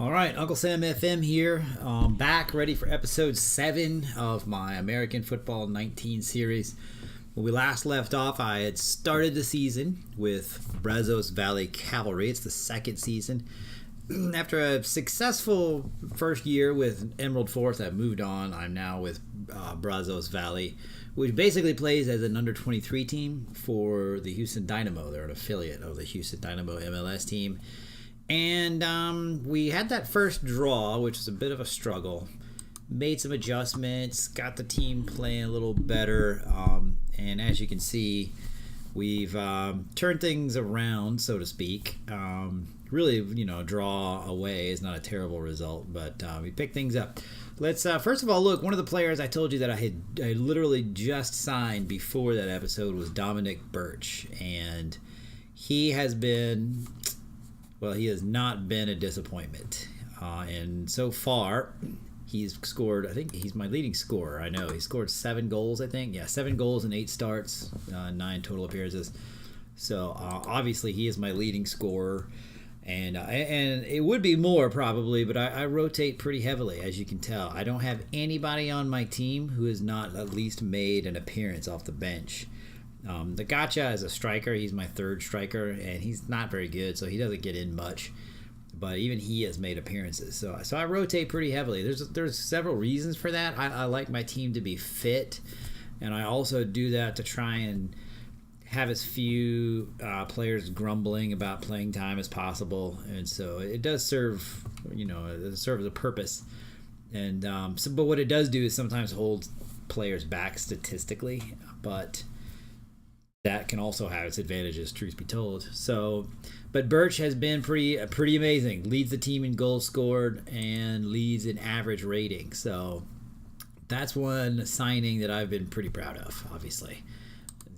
All right, Uncle Sam FM here, back ready for episode 7 of my American Football 19 series. When we last left off, I had started the season with Brazos Valley Cavalry. It's the second season. After a successful first year with Emerald Force, I've moved on. I'm now with Brazos Valley, which basically plays as an under-23 team for the Houston Dynamo. They're an affiliate of the Houston Dynamo MLS team. And we had that first draw, which was a bit of a struggle. Made some adjustments, got the team playing a little better. And as you can see, we've turned things around, so to speak. Really, a draw away is not a terrible result, but we picked things up. Let's first of all look. One of the players I told you that I literally just signed before that episode was Dominic Birch, and he has been. Well, he has not been a disappointment. And so far, he's scored, I think he's my leading scorer. I know. He scored 7 goals, I think. Yeah, 7 goals in 8 starts, 9 total appearances. So, obviously, he is my leading scorer. And it would be more, probably, but I rotate pretty heavily, as you can tell. I don't have anybody on my team who has not at least made an appearance off the bench. The Gotcha is a striker. He's my third striker, and he's not very good, so he doesn't get in much. But even he has made appearances. So I rotate pretty heavily. There's several reasons for that. I like my team to be fit, and I also do that to try and have as few players grumbling about playing time as possible. And so it does serve, it serves a purpose. And but what it does do is sometimes hold players back statistically, but that can also have its advantages, truth be told. So, but Birch has been pretty amazing. Leads the team in goals scored and leads in average rating. So that's one signing that I've been pretty proud of, obviously.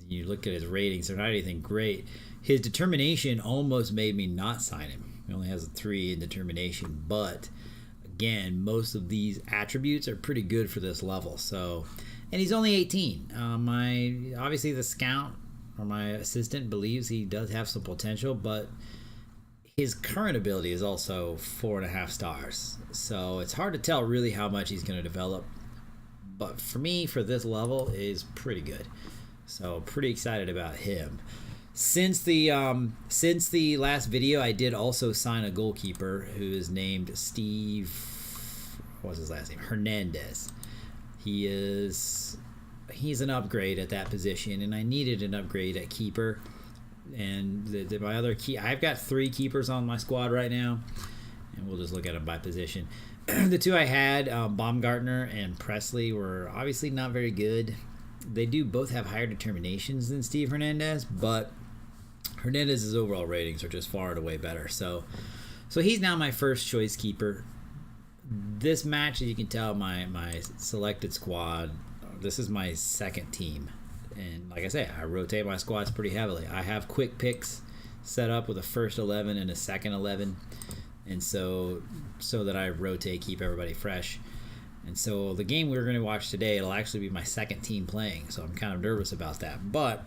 You look at his ratings, they're not anything great. His determination almost made me not sign him. He only has a 3 in determination, but again, most of these attributes are pretty good for this level. So, and he's only 18. Obviously the scout or my assistant believes he does have some potential, but his current ability is also 4.5 stars. So it's hard to tell really how much he's going to develop. But for me, for this level, is pretty good. So pretty excited about him. Since the last video, I did also sign a goalkeeper who is named Steve. What's his last name? Hernandez. He's an upgrade at that position, and I needed an upgrade at keeper. And my other I've got 3 keepers on my squad right now, and we'll just look at them by position. The 2 I had, Baumgartner and Presley, were obviously not very good. They do both have higher determinations than Steve Hernandez, but Hernandez's overall ratings are just far and away better. So he's now my first choice keeper. This match, as you can tell, my selected squad, this is my second team. And like I say, I rotate my squads pretty heavily. I have quick picks set up with a first 11 and a second 11. And so that I rotate, keep everybody fresh. And so the game we're going to watch today, it'll actually be my second team playing. So I'm kind of nervous about that. But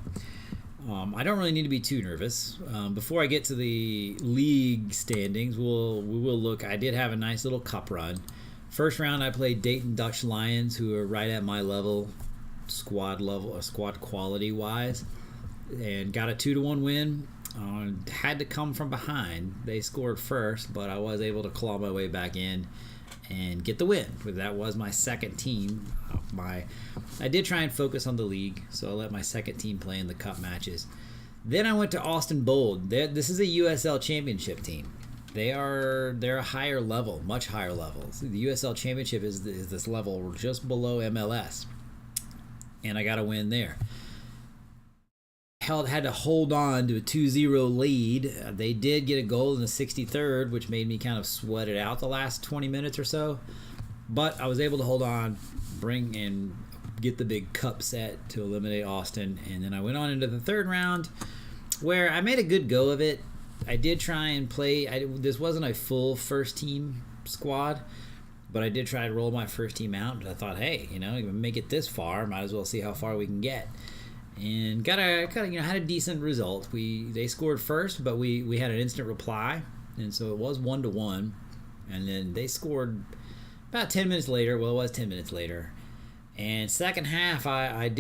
I don't really need to be too nervous. Before I get to the league standings, we will look. I did have a nice little cup run. First round, I played Dayton Dutch Lions, who are right at my level, squad quality wise, and got a 2-1 win. Had to come from behind. They scored first, but I was able to claw my way back in and get the win. That was my second team. I did try and focus on the league, so I let my second team play in the cup matches. Then I went to Austin Bold. This is a USL Championship team. They're a higher level, much higher level. So the USL Championship is this level just below MLS, and I got a win there. Had to hold on to a 2-0 lead. They did get a goal in the 63rd, which made me kind of sweat it out the last 20 minutes or so. But I was able to hold on, bring and get the big cup set to eliminate Austin. And then I went on into the third round, where I made a good go of it. I did try and play. This wasn't a full first team squad, but I did try to roll my first team out. And I thought, hey, make it this far, might as well see how far we can get. And had a decent result. They scored first, but we had an instant reply, and so it was 1-1. And then they scored about 10 minutes later. Well, it was 10 minutes later. And second half, I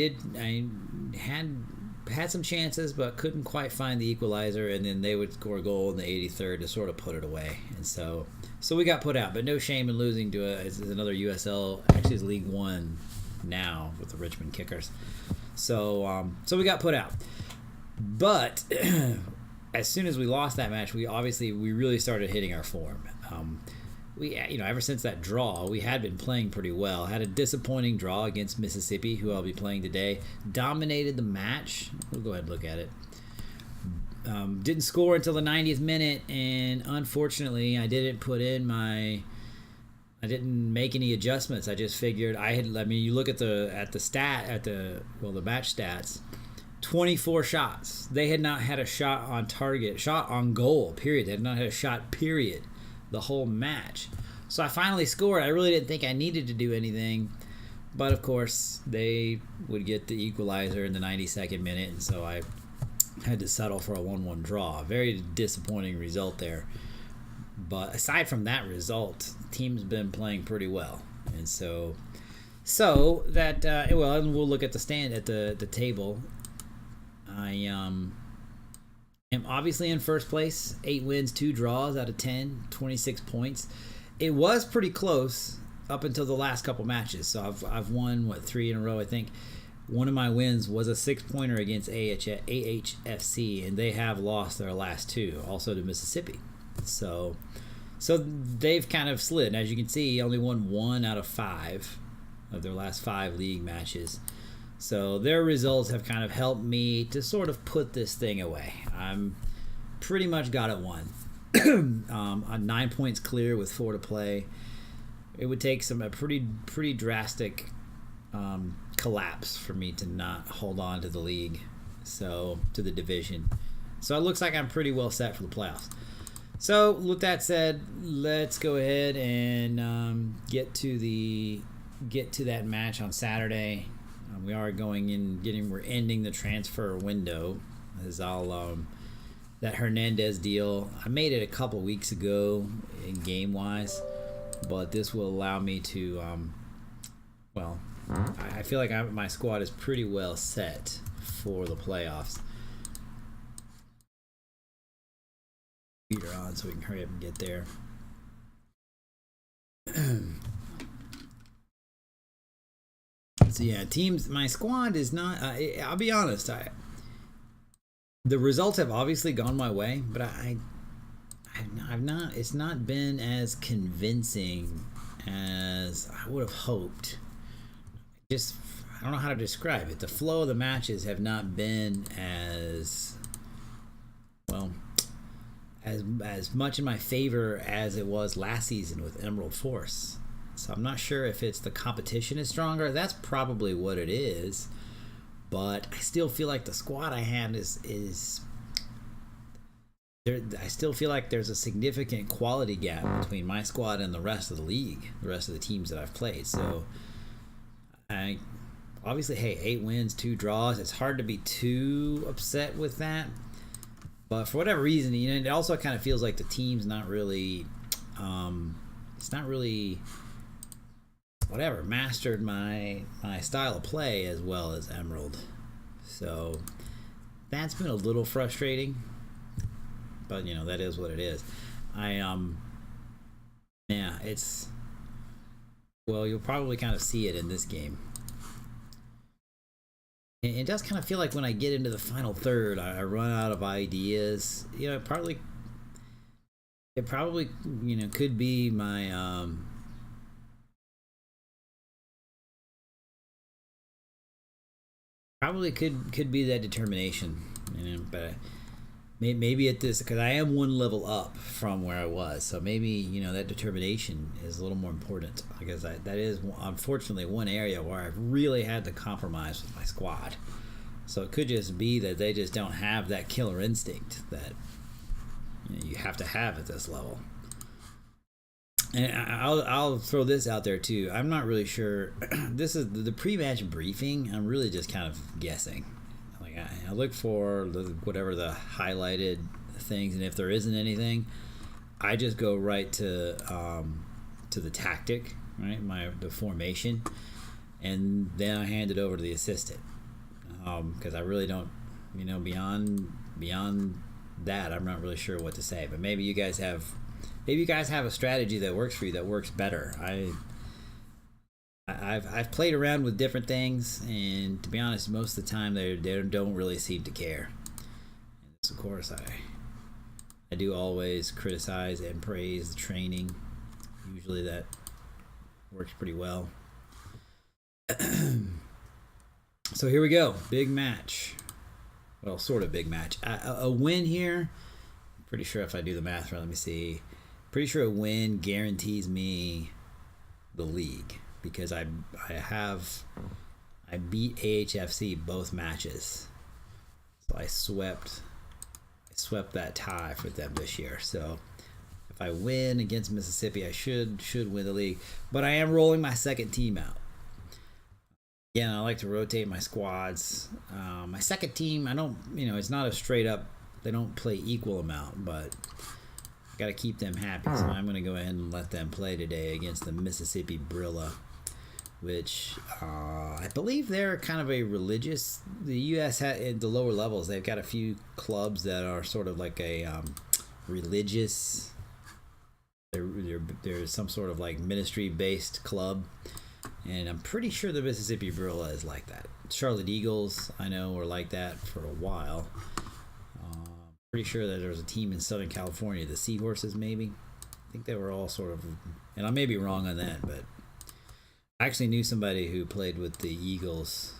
had some chances, but couldn't quite find the equalizer. And then they would score a goal in the 83rd to sort of put it away. And so we got put out. But no shame in losing to another USL. Actually, it's League One now with the Richmond Kickers. So we got put out. But as soon as we lost that match, we really started hitting our form. Ever since that draw, we had been playing pretty well. Had a disappointing draw against Mississippi, who I'll be playing today. Dominated the match. We'll go ahead and look at it. Didn't score until the 90th minute, and unfortunately, I didn't make any adjustments. I just figured you look at the match stats. 24 shots. They had not had a shot on target, shot on goal, period. They had not had a shot, period, the whole match. So I finally scored. I really didn't think I needed to do anything. But, of course, they would get the equalizer in the 92nd minute, and so I had to settle for a 1-1 draw. Very disappointing result there. But aside from that result, the team's been playing pretty well. And and we'll look at the table. I am obviously in first place, 8 wins, 2 draws out of 10, 26 points. It was pretty close up until the last couple matches. So I've won 3 in a row, I think. One of my wins was a 6-pointer against AHFC, and they have lost their last 2, also to Mississippi. So they've kind of slid. And as you can see, only won 1 out of 5 of their last 5 league matches. So their results have kind of helped me to sort of put this thing away. I'm pretty much got it won. 9 points clear with 4 to play. It would take a pretty drastic collapse for me to not hold on to the league, to the division. So it looks like I'm pretty well set for the playoffs. So with that said, let's go ahead and get to that match on Saturday. We are we're ending the transfer window, as that Hernandez deal. I made it a couple weeks ago in game wise, but this will allow me to, I feel like my squad is pretty well set for the playoffs. Computer on so we can hurry up and get there. So yeah, my squad is not. I'll be honest. The results have obviously gone my way, but I've not. It's not been as convincing as I would have hoped. I don't know how to describe it. The flow of the matches have not been as much in my favor as it was last season with Emerald Force. So I'm not sure if it's the competition is stronger. That's probably what it is. But I still feel like the squad I have is there. I still feel like there's a significant quality gap between my squad and the rest of the league, the rest of the teams that I've played. So obviously, 8 wins, 2 draws. It's hard to be too upset with that. But for whatever reason, it also kind of feels like the team's not really, it's not really, mastered my style of play as well as Emerald. So that's been a little frustrating, but that is what it is. You'll probably kind of see it in this game. It does kind of feel like when I get into the final third, I run out of ideas. It probably could be my probably could be that determination. But maybe at this, because I am 1 level up from where I was, so maybe that determination is a little more important, because that is unfortunately one area where I've really had to compromise with my squad. So it could just be that they just don't have that killer instinct that you have to have at this level. And I'll throw this out there too. I'm not really sure. This is the pre-match briefing. I'm really just kind of guessing. Like I look for whatever the highlighted things, and if there isn't anything, I just go right to the tactic, right? The formation, and then I hand it over to the assistant, because I really don't, beyond that, I'm not really sure what to say. But maybe you guys have a strategy that works for you, that works better. I've played around with different things, and to be honest, most of the time they don't really seem to care. And this, of course, I do always criticize and praise the training. Usually that works pretty well. So here we go. Big match. Well, sort of big match. A win here. I'm pretty sure if I do the math right, let me see. Pretty sure a win guarantees me the league, because I beat AHFC both matches. So I swept that tie for them this year. So if I win against Mississippi, I should win the league. But I am rolling my second team out. Again, I like to rotate my squads. My second team, I don't, it's not a straight up, they don't play equal amount, but I got to keep them happy. So I'm going to go ahead and let them play today against the Mississippi Brilla, which I believe they're kind of a religious. The U.S. at the lower levels, they've got a few clubs that are sort of like a religious. There's some sort of like ministry-based club, and I'm pretty sure the Mississippi Brilla is like that. Charlotte Eagles, I know, were like that for a while. Pretty sure that there was a team in Southern California, the Seahorses, maybe. I think they were all sort of, and I may be wrong on that, but I actually knew somebody who played with the Eagles.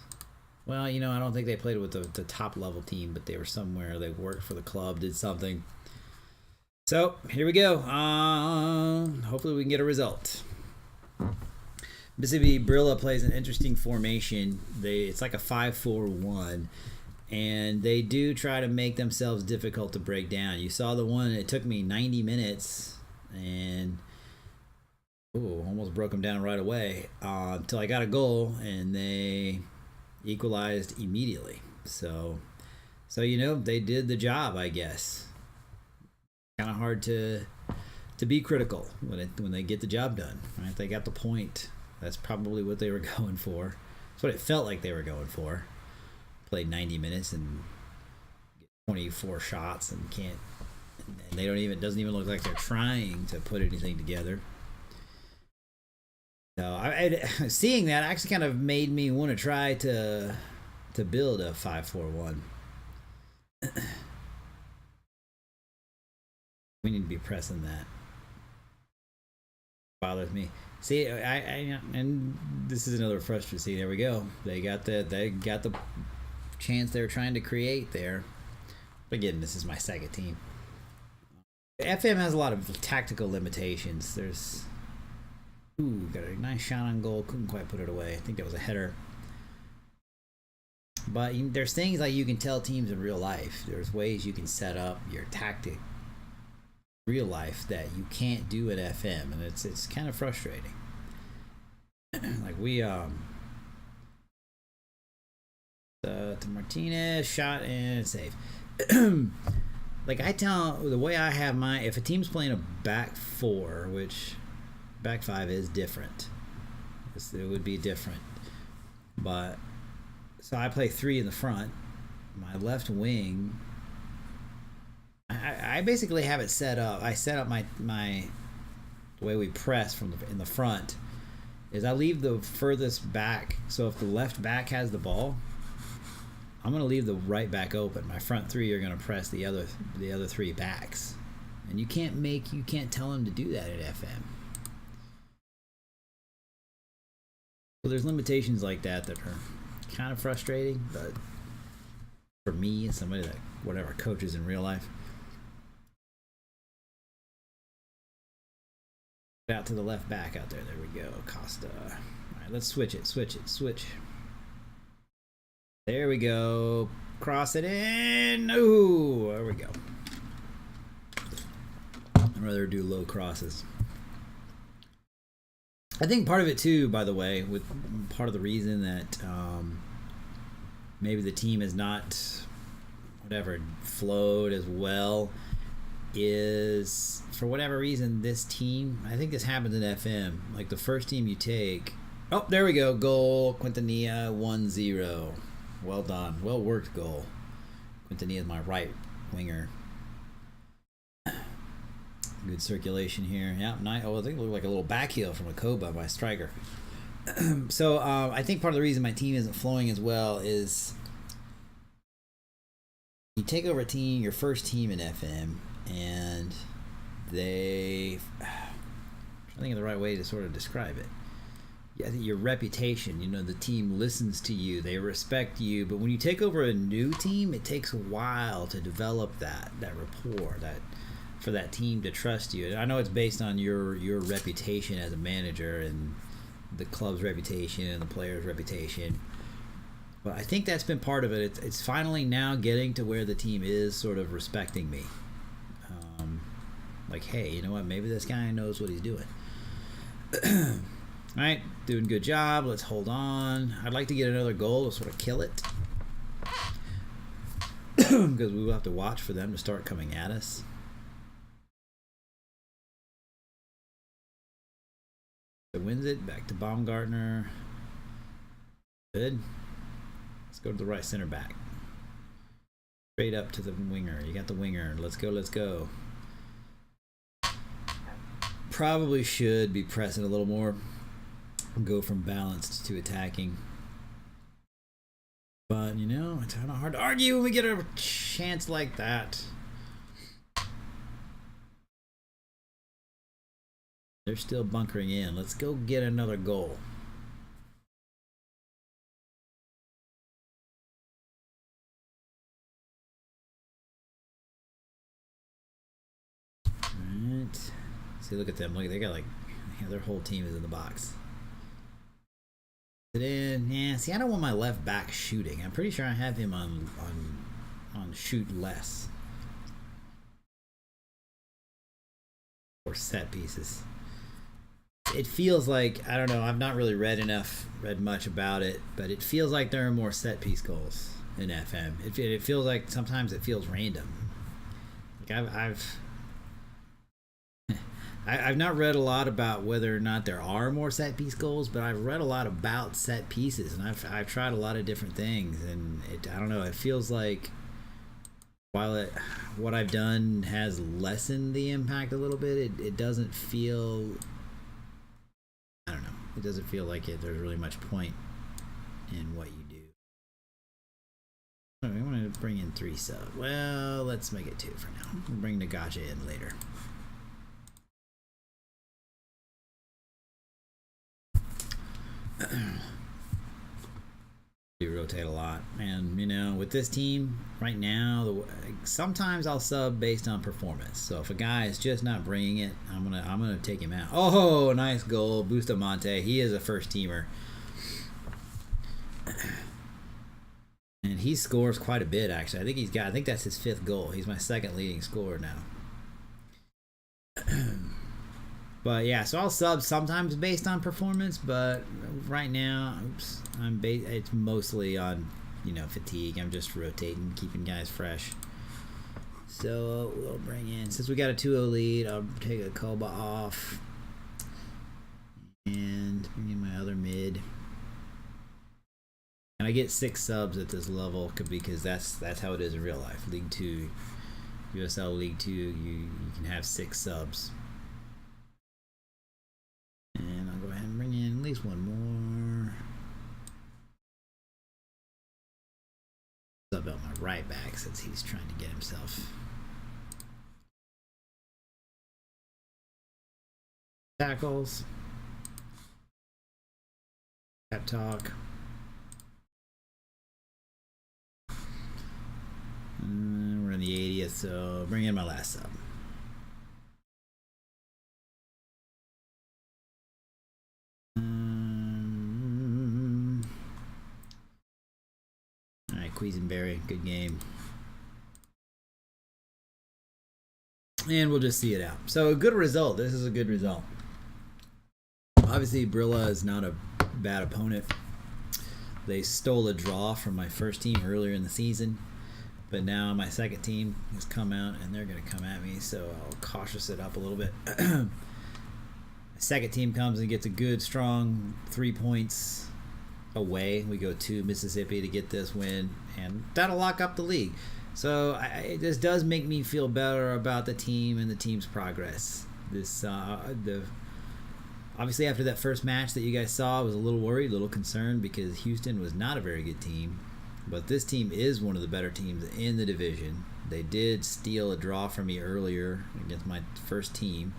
Well, I don't think they played with the top level team, but they were somewhere. They worked for the club, did something. So here we go. Hopefully we can get a result. Mississippi Brilla plays an interesting formation. It's like a 5-4-1, and they do try to make themselves difficult to break down. You saw the one. It took me 90 minutes, and almost broke them down right away until I got a goal, and they equalized immediately. So they did the job, I guess. Kind of hard to be critical when they get the job done, right? They got the point. That's probably what they were going for. That's what it felt like they were going for. Played 90 minutes and get 24 shots and can't. And it doesn't even look like they're trying to put anything together. So seeing that actually kind of made me want to try to build a 5-4-1. We need to be pressing that. Bothers me. See, and this is another frustrating. See, there we go. They got the chance they were trying to create there. But again, this is my second team. FM has a lot of tactical limitations. There's got a nice shot on goal. Couldn't quite put it away. I think that was a header. But there's things like you can tell teams in real life. There's ways you can set up your tactic real life that you can't do at FM, and it's kind of frustrating. Like we to Martinez, shot and save. Like I tell the way I have if a team's playing a back four, which back five is different, it would be different, but so I play three in the front. My left wing, I basically have it set up. I set up my the way we press in the front is I leave the furthest back. So if the left back has the ball, I'm going to leave the right back open. My front three are going to press the other three backs, and you can't tell them to do that at FM. So there's limitations like that are kind of frustrating, but for me, as somebody that coaches in real life. Out to the left back out there. There we go. Costa. All right, let's switch it. Switch. There we go. Cross it in. Ooh, there we go. I'd rather do low crosses. I think part of it too, by the way, with part of the reason that maybe the team has not flowed as well is, for whatever reason, this team, I think this happens in FM, like the first team you take. Oh, there we go. Goal. Quintanilla 1-0. Well done. Well worked goal. Quintanilla is my right winger. Good circulation here. Yeah, nice. Oh, I think it looked like a little back heel from a Koba, my striker. So I think part of the reason my team isn't flowing as well is you take over a team, your first team in FM, and I'm trying to think of the right way to sort of describe it. Yeah, I think your reputation, the team listens to you, they respect you, but when you take over a new team, it takes a while to develop that rapport, for that team to trust you. And I know it's based on your reputation as a manager and the club's reputation and the players' reputation. But I think that's been part of it. It's finally now getting to where the team is sort of respecting me. Like, hey, you know what? Maybe this guy knows what he's doing. All right, doing a good job. Let's hold on. I'd like to get another goal to sort of kill it. Because we will have to watch for them to start coming at us. Wins it. Back to Baumgartner. Good. Let's go to the right center back. Straight up to the winger. You got the winger. Let's go. Let's go. Probably should be pressing a little more. Go from balanced to attacking. But, it's kind of hard to argue when we get a chance like that. They're still bunkering in. Let's go get another goal. Alright. See, look at them. Look, they got their whole team is in the box. It in. Yeah, see, I don't want my left back shooting. I'm pretty sure I have him on shoot less. Or set pieces. It feels like, I don't know, I've not really read much about it, but it feels like there are more set piece goals in FM. It feels like sometimes it feels random. Like I've not read a lot about whether or not there are more set piece goals, but I've read a lot about set pieces, and I've tried a lot of different things, and I don't know, it feels like while what I've done has lessened the impact a little bit, it doesn't feel, I don't know, it doesn't feel like there's really much point in what you do. I want to bring in 3 subs. Well, let's make it 2 for now. We'll bring Nagacha in later. You rotate a lot, and with this team right now, sometimes I'll sub based on performance. So if a guy is just not bringing it, I'm gonna take him out. Oh, nice goal, Bustamante. He is a first teamer, and he scores quite a bit. Actually, I think that's his 5th goal. He's my 2nd leading scorer now. But yeah, so I'll sub sometimes based on performance, but right now, it's mostly on, fatigue. I'm just rotating, keeping guys fresh. So we'll bring in, since we got a 2-0 lead, I'll take a Koba off and bring in my other mid. And I get 6 subs at this level because that's how it is in real life. League 2, USL League 2, you can have 6 subs. And I'll go ahead and bring in at least one more. Sub out my right back since he's trying to get himself. Tackles. Pep talk. We're in the 80th, so bring in my last sub. Alright, Quisenberry, good game. And we'll just see it out. So a good result. This is a good result. Obviously, Brilla is not a bad opponent. They stole a draw from my first team earlier in the season. but now my second team has come out and they're going to come at me, so I'll cautious it up a little bit. My second team comes and gets a good, strong 3 points away. We go to Mississippi to get this win, and that'll lock up the league. So this does make me feel better about the team and the team's progress. Obviously, after that first match that you guys saw, I was a little worried, a little concerned, because Houston was not a very good team. But this team is one of the better teams in the division. They did steal a draw from me earlier against my first team.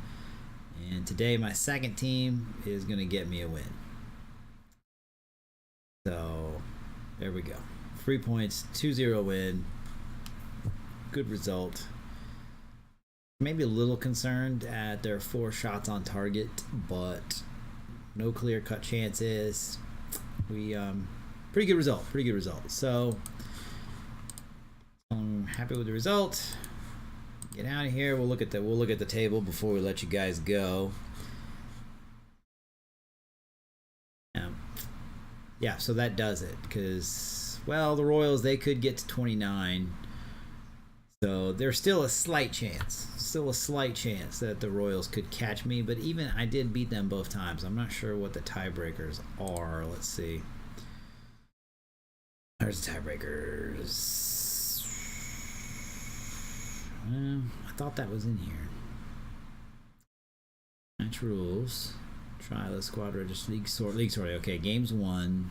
And today, my second team is going to get me a win. So, there we go. 3 points, 2-0 win. Good result. Maybe a little concerned at their 4 shots on target, but no clear-cut chances. Pretty good result. So I'm happy with the result. Get out of here. We'll look at the table before we let you guys go. Yeah, so that does it, because, well, the Royals, they could get to 29. So there's still a slight chance that the Royals could catch me, but even I did beat them both times. I'm not sure what the tiebreakers are. Let's see. There's the tiebreakers. I thought that was in here. Match rules. Try the squad register. League sorting. Okay, games won.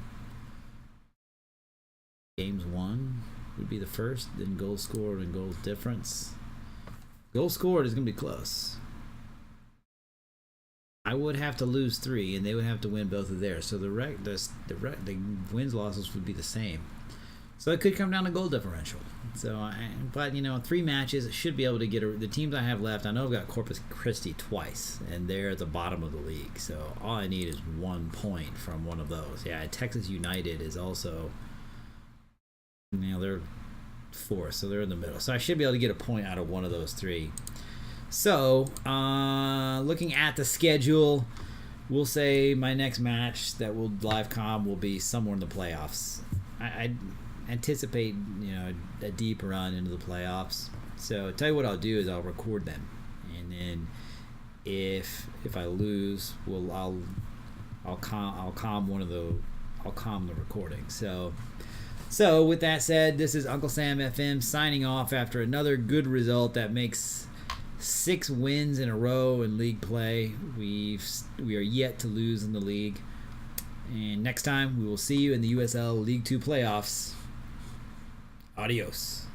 Games won would be the first, then goals scored and goals difference. Goals scored is going to be close. I would have to lose 3, and they would have to win both of theirs. So the wins losses would be the same. So it could come down to goal differential. So, but 3 matches, it should be able to get the teams I have left. I know I've got Corpus Christi twice, and they're at the bottom of the league. So all I need is 1 point from one of those. Yeah, Texas United is also. They're 4th, so they're in the middle. So I should be able to get a point out of one of those 3. So, looking at the schedule, we'll say my next match that will LiveComm will be somewhere in the playoffs. I anticipate, a deep run into the playoffs. So, tell you what I'll do is I'll record them, and then if I lose, I'll calm the recording. So with that said, this is Uncle Sam FM signing off after another good result that makes 6 wins in a row in league play. We are yet to lose in the league. And next time we will see you in the USL League 2 playoffs. Adios.